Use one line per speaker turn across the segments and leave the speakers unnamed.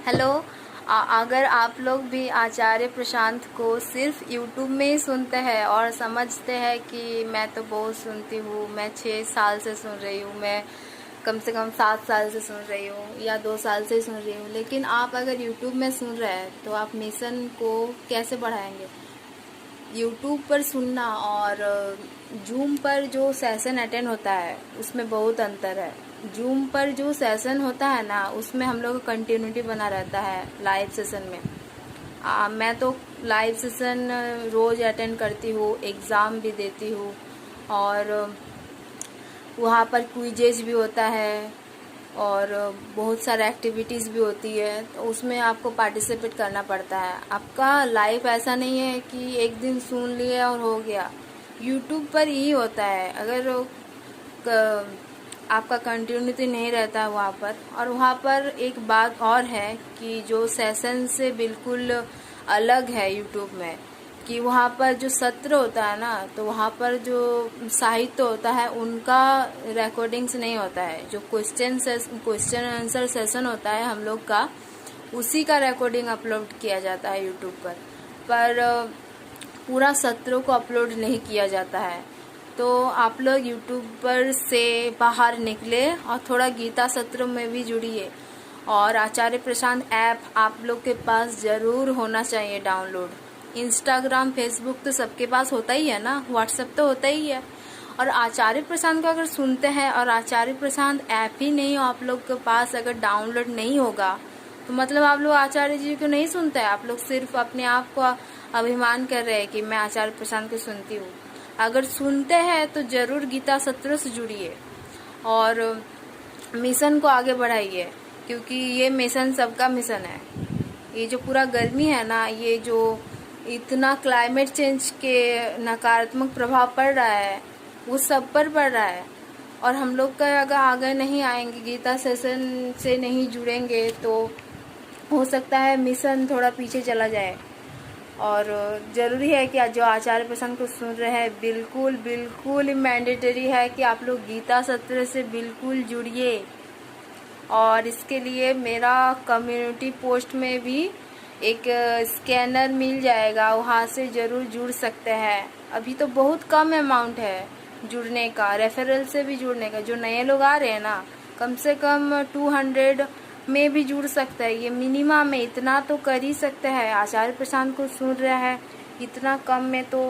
Hello. अगर आप लोग भी आचार्य प्रशांत को सिर्फ यूट्यूब में ही सुनते हैं और समझते हैं कि मैं तो बहुत सुनती हूँ, मैं 6 साल से सुन रही हूँ, मैं कम से कम 7 साल से सुन रही हूँ या 2 साल से सुन रही हूँ, लेकिन आप अगर यूट्यूब में सुन रहे हैं तो आप मिशन को कैसे बढ़ाएंगे? यूट्यूब पर सुनना और जूम पर जो सेशन अटेंड होता है उसमें बहुत अंतर है। जूम पर जो सेशन होता है ना, उसमें हम लोग का कंटिन्यूटी बना रहता है लाइव सेशन में। मैं तो लाइव सेशन रोज़ अटेंड करती हूँ, एग्ज़ाम भी देती हूँ और वहाँ पर क्विजेज भी होता है और बहुत सारे एक्टिविटीज़ भी होती है, तो उसमें आपको पार्टिसिपेट करना पड़ता है। आपका लाइफ ऐसा नहीं है कि एक दिन सुन लिया और हो गया। यूट्यूब पर यही होता है, अगर आपका कंटिन्यूटी नहीं रहता है वहाँ पर। और वहाँ पर एक बात और है कि जो सेशन से बिल्कुल अलग है यूट्यूब में, कि वहाँ पर जो सत्र होता है ना, तो वहाँ पर जो साहित्य होता है उनका रिकॉर्डिंग्स नहीं होता है। जो क्वेश्चन आंसर सेशन होता है हम लोग का, उसी का रिकॉर्डिंग अपलोड किया जाता है यूट्यूब पर पूरा सत्रों को अपलोड नहीं किया जाता है। तो आप लोग यूट्यूब पर से बाहर निकले और थोड़ा गीता सत्रों में भी जुड़िए। और आचार्य प्रशांत ऐप आप लोग के पास ज़रूर होना चाहिए डाउनलोड। इंस्टाग्राम फेसबुक तो सबके पास होता ही है ना, व्हाट्सएप तो होता ही है। और आचार्य प्रशांत को अगर सुनते हैं और आचार्य प्रशांत ऐप ही नहीं हो आप लोग के पास, अगर डाउनलोड नहीं होगा, तो मतलब आप लोग आचार्य जी को नहीं सुनते हैं। आप लोग सिर्फ अपने आप को अभिमान कर रहे हैं कि मैं आचार्य प्रशांत को सुनती हूँ। अगर सुनते हैं तो जरूर गीता सत्रों से जुड़िए और मिशन को आगे बढ़ाइए, क्योंकि ये मिशन सबका मिशन है। ये जो पूरा गर्मी है ना, ये जो इतना क्लाइमेट चेंज के नकारात्मक प्रभाव पड़ रहा है, वो सब पर पड़ रहा है। और हम लोग का अगर आगे नहीं आएंगे, गीता सेशन से नहीं जुड़ेंगे, तो हो सकता है मिशन थोड़ा पीछे चला जाए। और ज़रूरी है कि जो आचार्य प्रशांत को सुन रहे हैं, बिल्कुल बिल्कुल मैंडेटरी है कि आप लोग गीता सत्र से बिल्कुल जुड़िए। और इसके लिए मेरा कम्युनिटी पोस्ट में भी एक स्कैनर मिल जाएगा, वहाँ से ज़रूर जुड़ सकते हैं। अभी तो बहुत कम अमाउंट है जुड़ने का, रेफरल से भी जुड़ने का। जो नए लोग आ रहे हैं ना, कम से कम 200 में भी जुड़ सकता है। ये मिनिमम में इतना तो कर ही सकते हैं। आचार्य प्रशांत को सुन रहा है, इतना कम में तो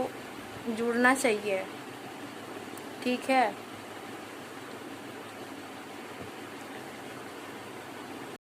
जुड़ना चाहिए। ठीक है।